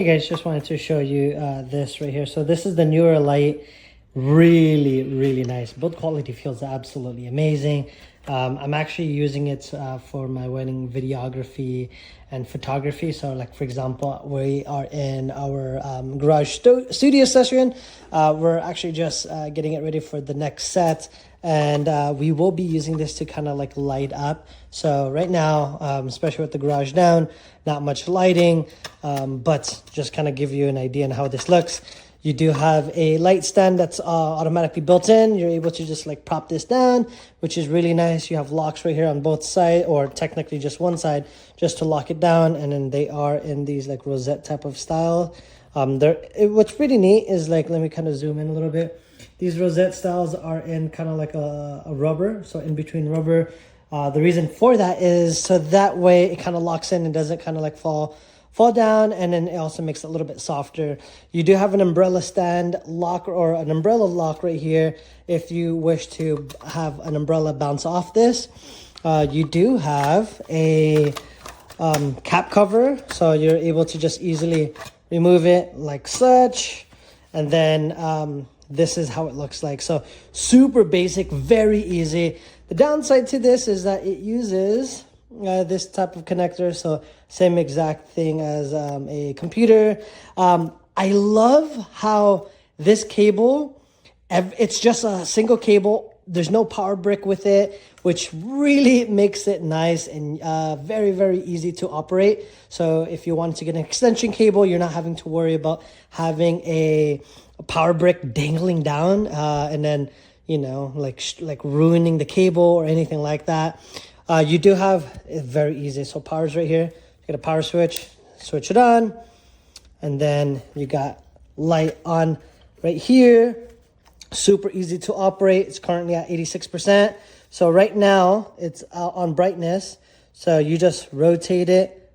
Hey guys, just wanted to show you this right here. So this is the newer light. Really nice. Build quality feels absolutely amazing. I'm actually using it for my wedding videography and photography. So like, for example, we are in our garage studio session. We're actually just getting it ready for the next set. And we will be using this to kind of like light up. So right now, especially with the garage down, not much lighting, but just kind of give you an idea on how this looks. You do have a light stand that's automatically built in. You're able to just like prop this down, which is really nice. You have locks right here on both sides, or technically just one side, just to lock it down. And then they are in these like rosette type of style. What's pretty neat is like, let me kind of zoom in a little bit. These rosette styles are in kind of like a rubber, so in between rubber. The reason for that is so that way it kind of locks in and doesn't kind of like fall down, and then it also makes it a little bit softer. You do have an umbrella stand lock or an umbrella lock right here if you wish to have an umbrella bounce off this. You do have a cap cover, so you're able to just easily remove it like such, and then this is how it looks like. So super basic, very easy. The downside to this is that it uses this type of connector, so same exact thing as a computer. I love how this cable, it's just a single cable. There's no power brick with it, which really makes it nice and very easy to operate. So if you want to get an extension cable, you're not having to worry about having a power brick dangling down and then, you know, like ruining the cable or anything like that. You do have it very easy. So power's right here. You get a power switch it on, and then you got light on right here. Super easy to operate. It's currently at 86%. So right now it's on brightness. So you just rotate it.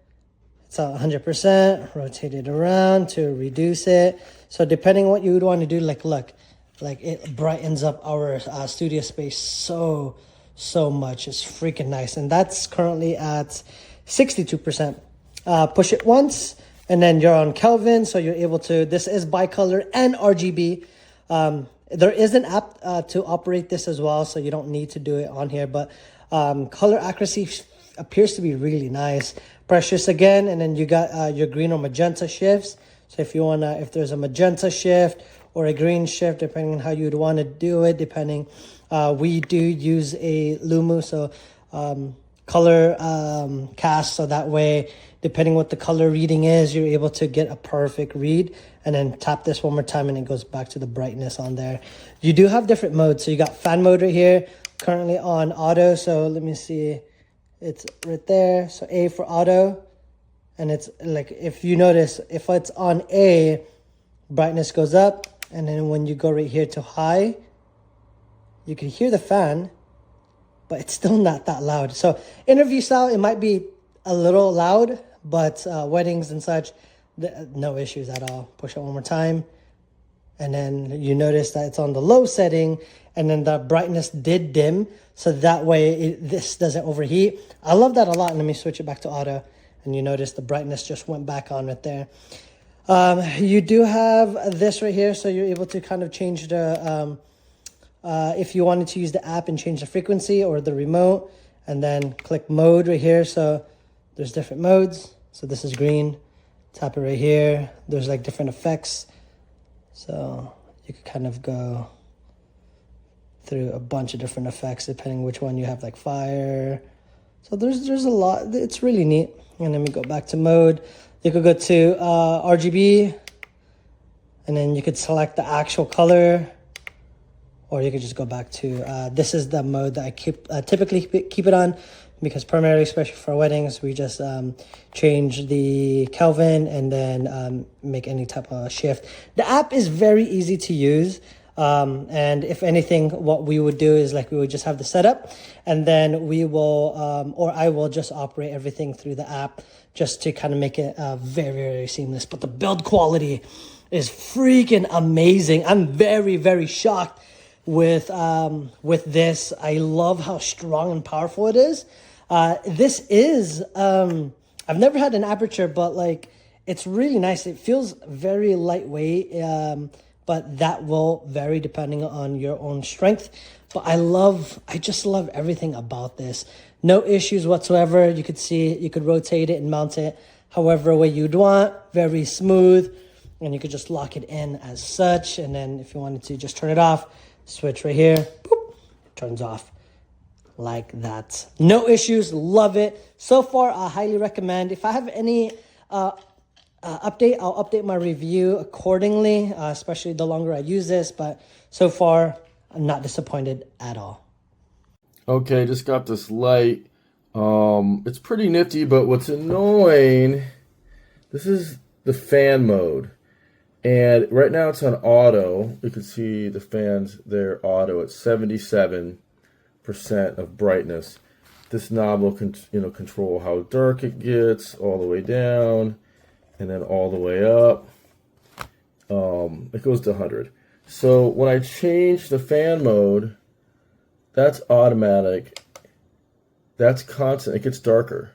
It's at 100%. Rotate it around to reduce it. So depending on what you would want to do, like look, like it brightens up our studio space so much. It's freaking nice. And that's currently at 62%. Push it once and then you're on Kelvin. So you're able to, this is bicolor and RGB. There is an app to operate this as well, so you don't need to do it on here. But color accuracy appears to be really nice. Precious again, and then you got your green or magenta shifts. So if you wanna, if there's a magenta shift or a green shift, depending on how you'd want to do it, depending. We do use a Lumu, so color cast, so that way, depending what the color reading is, you're able to get a perfect read. And then tap this one more time and it goes back to the brightness on there. You do have different modes. So you got fan mode right here, currently on auto. So let me see, it's right there. So A for auto. And it's like, if you notice, if it's on A, brightness goes up. And then when you go right here to high, you can hear the fan, but it's still not that loud. So interview style, it might be a little loud, but weddings and such, no issues at all. Push it one more time. And then you notice that it's on the low setting, and then the brightness did dim. So that way this doesn't overheat. I love that a lot. Let me switch it back to auto. And you notice the brightness just went back on right there. You do have this right here. So you're able to kind of change the, if you wanted to use the app and change the frequency or the remote, and then click mode right here. So there's different modes. So this is green. Tap it right here. There's like different effects. So you could kind of go through a bunch of different effects depending which one you have, like fire. So there's a lot. It's really neat. And then we go back to mode. You could go to RGB, and then you could select the actual color, or you could just go back to, this is the mode that I typically keep it on, because primarily, especially for weddings, we just change the Kelvin and then make any type of shift. The app is very easy to use. And if anything, what we would do is like we would just have the setup, and then we will, or I will just operate everything through the app just to kind of make it very seamless. But the build quality is freaking amazing. I'm very shocked with this. I love how strong and powerful it is. This is, I've never had an aperture, but like It's really nice. It feels very lightweight, but that will vary depending on your own strength. But I just love everything about this. No issues whatsoever. You could see, you could rotate it and mount it however way you'd want. Very smooth. And you could just lock it in as such. And then if you wanted to just turn it off, switch right here, boop, turns off like that. No issues, love it. So far, I highly recommend. If I have any update, I'll update my review accordingly, especially the longer I use this. But so far, I'm not disappointed at all. Okay, just got this light. It's pretty nifty, but what's annoying, this is the fan mode. And right now it's on auto. You can see the fans there, auto at 77% of brightness. This knob will control how dark it gets, all the way down, and then all the way up. It goes to 100. So when I change the fan mode, that's automatic. That's constant. It gets darker.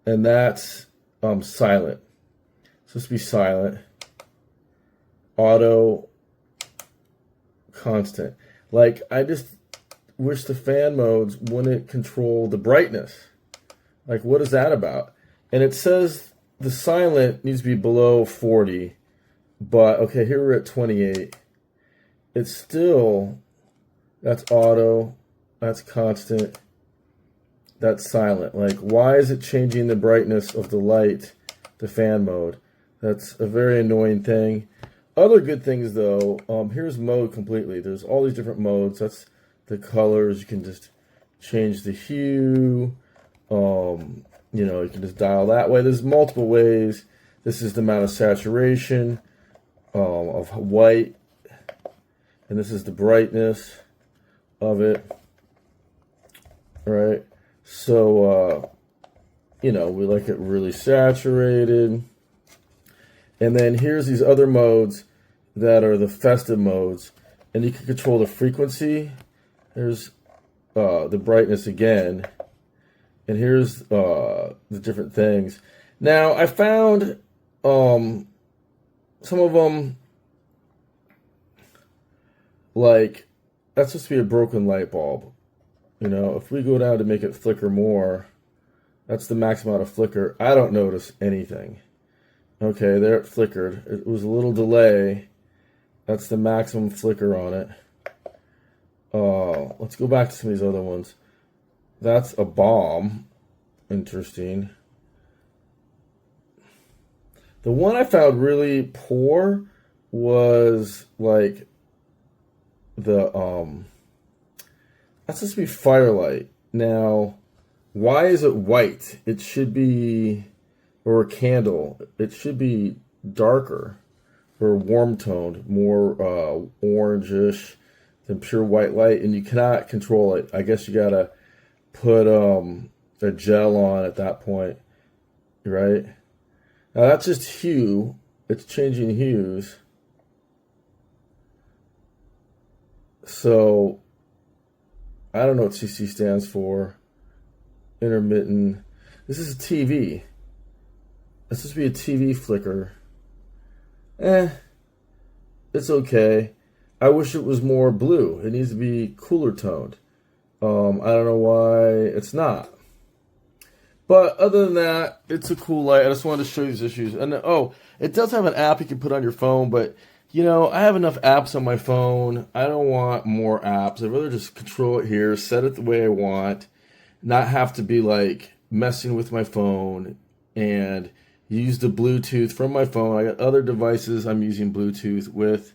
And that's silent. It's supposed to be silent. Auto, constant. Like, I just wish the fan modes wouldn't control the brightness. Like, what is that about? And it says the silent needs to be below 40, but okay, here we're at 28. It's still, that's auto, that's constant, that's silent. Like, why is it changing the brightness of the light, the fan mode? That's a very annoying thing. Other good things though, here's mode completely. There's all these different modes. That's the colors. You can just change the hue. You can just dial that way. There's multiple ways. This is the amount of saturation of white, and this is the brightness of it. Right. So we like it really saturated. And then here's these other modes that are the festive modes, and you can control the frequency. There's the brightness again, and here's the different things. Now I found some of them, like, that's supposed to be a broken light bulb. If we go down to make it flicker more, that's the max amount of flicker. I don't notice anything. Okay, there it flickered. It was a little delay. That's the maximum flicker on it. Let's go back to some of these other ones. That's a bomb. Interesting. The one I found really poor was like the that's supposed to be firelight. Now, why is it white? It should be, or a candle, it should be darker or warm toned, more orangish than pure white light, and you cannot control it. I guess you gotta put a gel on at that point, right? Now that's just hue. It's changing hues. So I don't know what CC stands for. Intermittent. This is a TV. It's supposed to be a TV flicker. It's okay. I wish it was more blue. It needs to be cooler toned. I don't know why it's not. But other than that, it's a cool light. I just wanted to show you these issues. And it does have an app you can put on your phone, but I have enough apps on my phone. I don't want more apps. I'd rather just control it here, set it the way I want, not have to be like messing with my phone and use the Bluetooth from my phone. I got other devices I'm using Bluetooth with,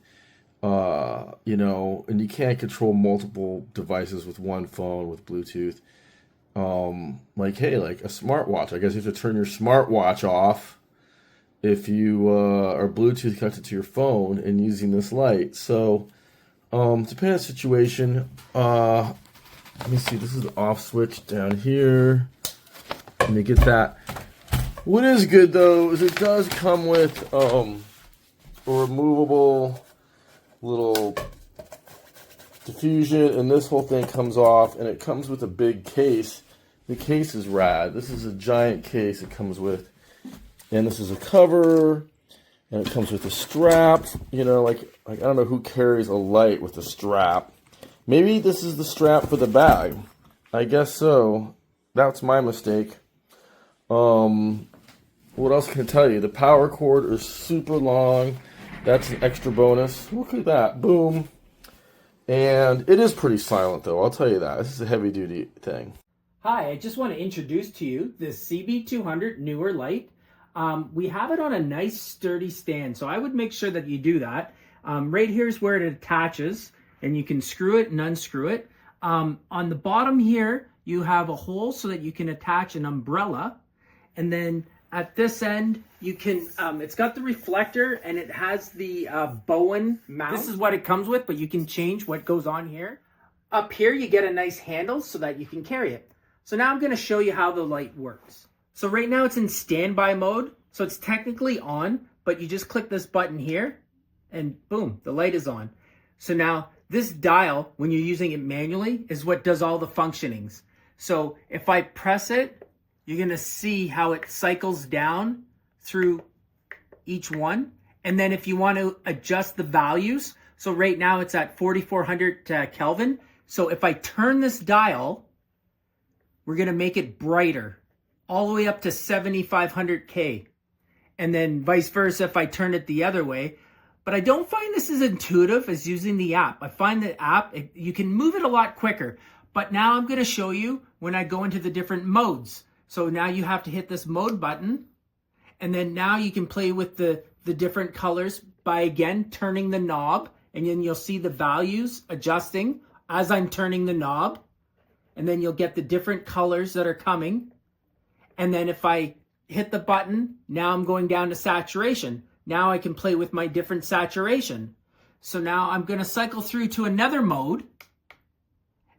and you can't control multiple devices with one phone with Bluetooth. Like a smartwatch. I guess you have to turn your smartwatch off if you are Bluetooth connected to your phone and using this light. So, depending on the situation, let me see, this is the off switch down here. Let me get that. What is good though is it does come with a removable little diffusion, and this whole thing comes off, and it comes with a big case. The case is rad. This is a giant case it comes with. And this is a cover, and it comes with a strap. You know, like I don't know who carries a light with a strap. Maybe this is the strap for the bag. I guess so. That's my mistake. What else can I tell you? The power cord is super long. That's an extra bonus. Look at that. Boom. And it is pretty silent, though. I'll tell you that. This is a heavy-duty thing. Hi, I just want to introduce to you this CB200 newer light. We have it on a nice sturdy stand, so I would make sure that you do that. Right here is where it attaches, and you can screw it and unscrew it. On the bottom here, you have a hole so that you can attach an umbrella, and then at this end, you can, it's got the reflector and it has the Bowens mount. This is what it comes with, but you can change what goes on here. Up here, you get a nice handle so that you can carry it. So now I'm going to show you how the light works. So right now it's in standby mode. So it's technically on, but you just click this button here and boom, the light is on. So now this dial, when you're using it manually, is what does all the functionings. So if I press it, you're going to see how it cycles down through each one. And then if you want to adjust the values, so right now it's at 4400 Kelvin. So if I turn this dial, we're going to make it brighter, all the way up to 7500K. And then vice versa if I turn it the other way. But I don't find this as intuitive as using the app. I find the app, you can move it a lot quicker. But now I'm going to show you when I go into the different modes. So now you have to hit this mode button, and then now you can play with the different colors by, again, turning the knob, and then you'll see the values adjusting as I'm turning the knob, and then you'll get the different colors that are coming. And then if I hit the button, now I'm going down to saturation. Now I can play with my different saturation. So now I'm going to cycle through to another mode,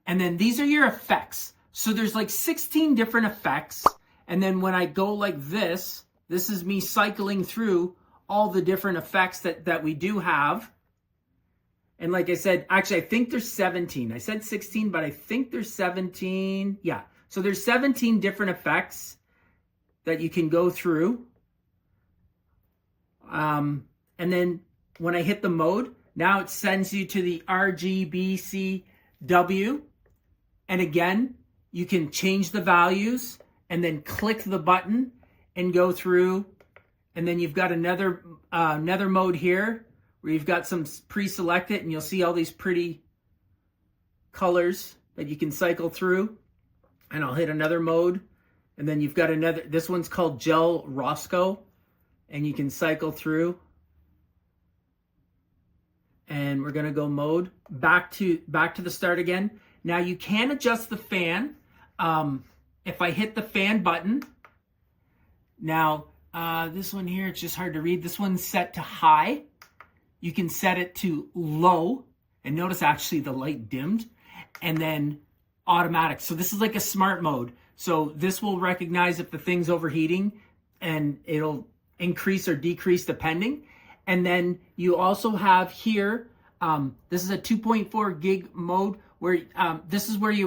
and then these are your effects. So there's like 16 different effects. And then when I go like this is me cycling through all the different effects that we do have. And like I said, actually, I think there's 17. I said 16, but I think there's 17. Yeah. So there's 17 different effects that you can go through. And then when I hit the mode, now it sends you to the RGB CW. And again, you can change the values and then click the button and go through. And then you've got another mode here where you've got some pre-selected, and you'll see all these pretty colors that you can cycle through. And I'll hit another mode. And then you've got another, this one's called Gel Roscoe, and you can cycle through. And we're gonna go mode back to the start again. Now you can adjust the fan. If I hit the fan button, now this one here, it's just hard to read. This one's set to high. You can set it to low, and notice actually the light dimmed, and then automatic. So this is like a smart mode. So this will recognize if the thing's overheating, and it'll increase or decrease depending. And then you also have here, this is a 2.4 gig mode, where this is where if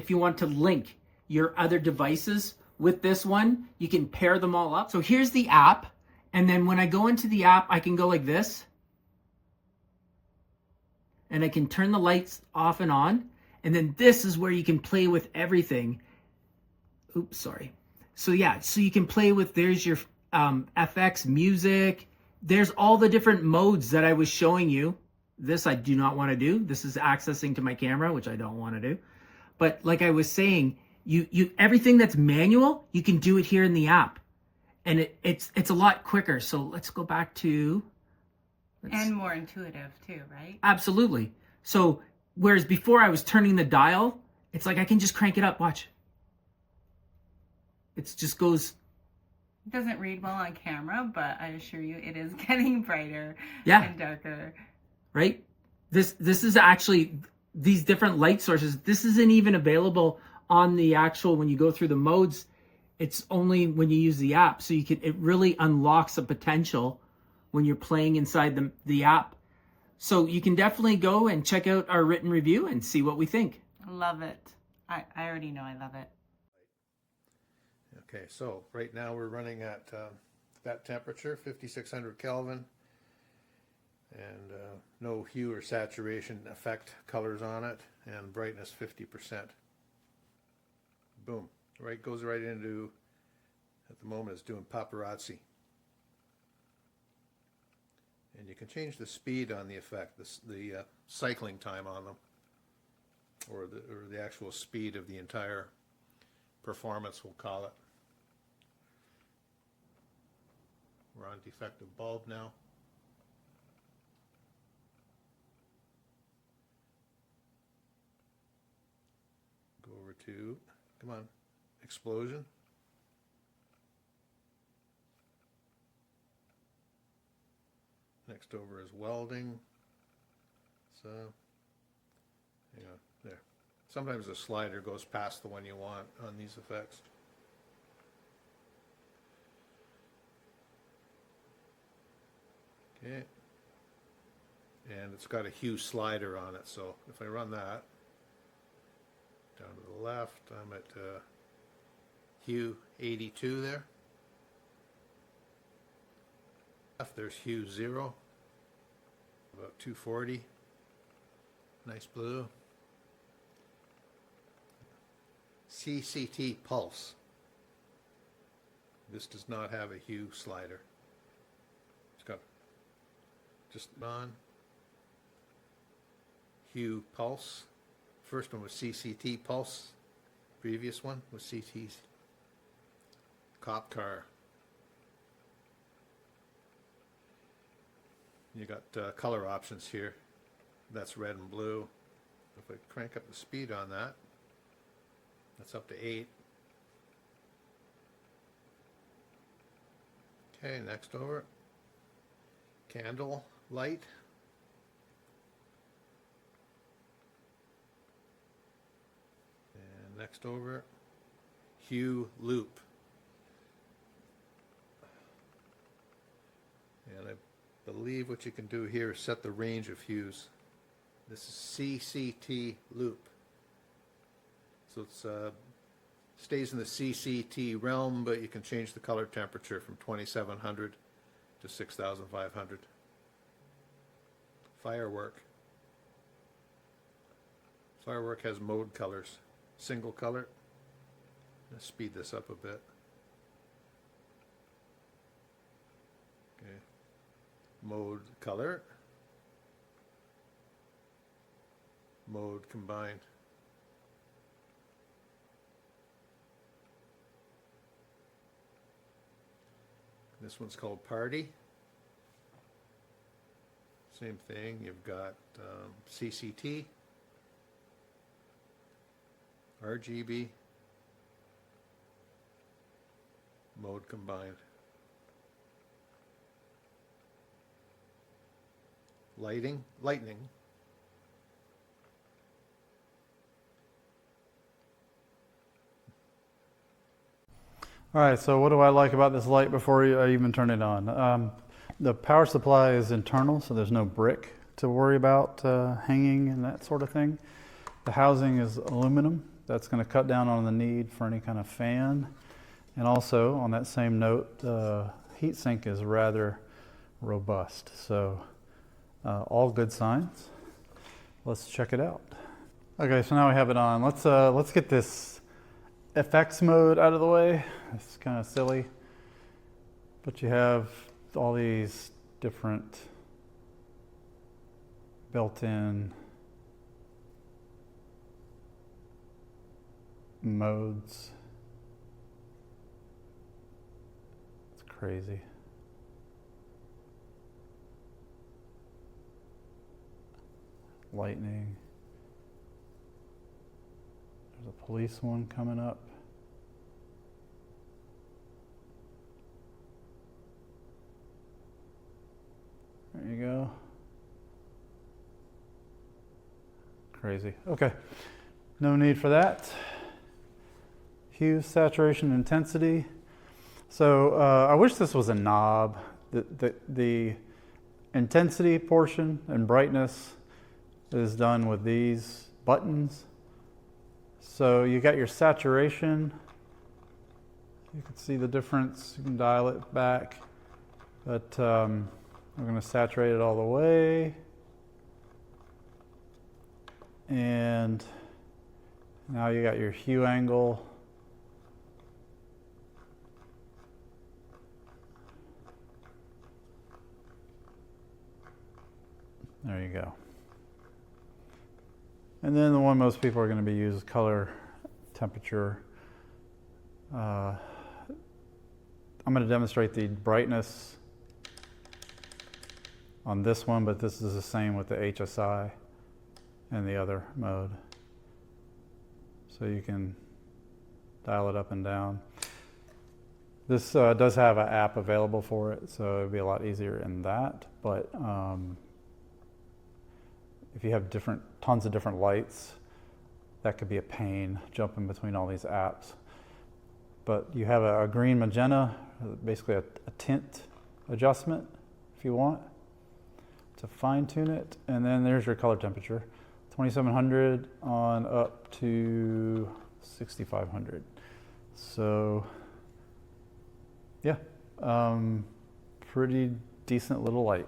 you want to link your other devices with this one, you can pair them all up. So here's the app. And then when I go into the app, I can go like this. And I can turn the lights off and on. And then this is where you can play with everything. Oops, sorry. So yeah, so you can play with, there's your FX music. There's all the different modes that I was showing you. This I do not want to do. This is accessing to my camera, which I don't want to do. But like I was saying, you everything that's manual, you can do it here in the app. And it's a lot quicker. So let's go back to... And more intuitive too, right? Absolutely. So whereas before I was turning the dial, it's like I can just crank it up. Watch. It just goes... It doesn't read well on camera, but I assure you it is getting brighter and darker. Right? This is actually, these different light sources, this isn't even available on the actual, when you go through the modes, it's only when you use the app. So it really unlocks a potential when you're playing inside the app. So you can definitely go and check out our written review and see what we think. Love it. I already know I love it. Okay, so right now we're running at that temperature, 5600 Kelvin, and no hue or saturation effect colors on it, and brightness 50%. Boom, right, goes right into, at the moment it's doing paparazzi. And you can change the speed on the effect, the cycling time on them, or the actual speed of the entire performance, we'll call it. We're on defective bulb now. Go over to, come on, explosion. Next over is welding. So, hang on, there. Sometimes the slider goes past the one you want on these effects. Okay. And it's got a hue slider on it, so if I run that, down to the left, I'm at hue 82 there. Left, there's hue 0, about 240, nice blue. CCT pulse. This does not have a hue slider. It's got just on hue pulse. First one was CCT pulse. Previous one was CT's cop car. You got color options here. That's red and blue. If I crank up the speed on that, that's up to 8. Okay, next over. Candle light. And next over, hue loop. And I believe what you can do here is set the range of hues. This is CCT loop. So it's stays in the CCT realm, but you can change the color temperature from 2700 to 6500. Firework. Firework has mode colors. Single color. Let's speed this up a bit. Okay. Mode color. Mode combined. This one's called Party. Same thing, you've got CCT, RGB, mode combined. Lightning. All right, so what do I like about this light before I even turn it on? The power supply is internal, so there's no brick to worry about hanging and that sort of thing. The housing is aluminum. That's going to cut down on the need for any kind of fan. And also, on that same note, the heatsink is rather robust. So, all good signs. Let's check it out. Okay, so now we have it on. Let's get this FX mode out of the way. It's kind of silly, but you have all these different built-in modes. It's crazy. Lightning. There's a police one coming up. There you go. Crazy. Okay. No need for that. Hue, saturation, intensity. So I wish this was a knob. The intensity portion and brightness is done with these buttons. So you got your saturation. You can see the difference. You can dial it back. But we're going to saturate it all the way. And now you got your hue angle. There you go. And then the one most people are going to be using is color temperature. I'm going to demonstrate the brightness on this one, but this is the same with the HSI and the other mode. So you can dial it up and down. This does have an app available for it, so it'd be a lot easier in that. But if you have tons of different lights, that could be a pain jumping between all these apps. But you have a green magenta, basically a tint adjustment if you want to fine tune it. And then there's your color temperature, 2700 on up to 6500. So yeah, pretty decent little light.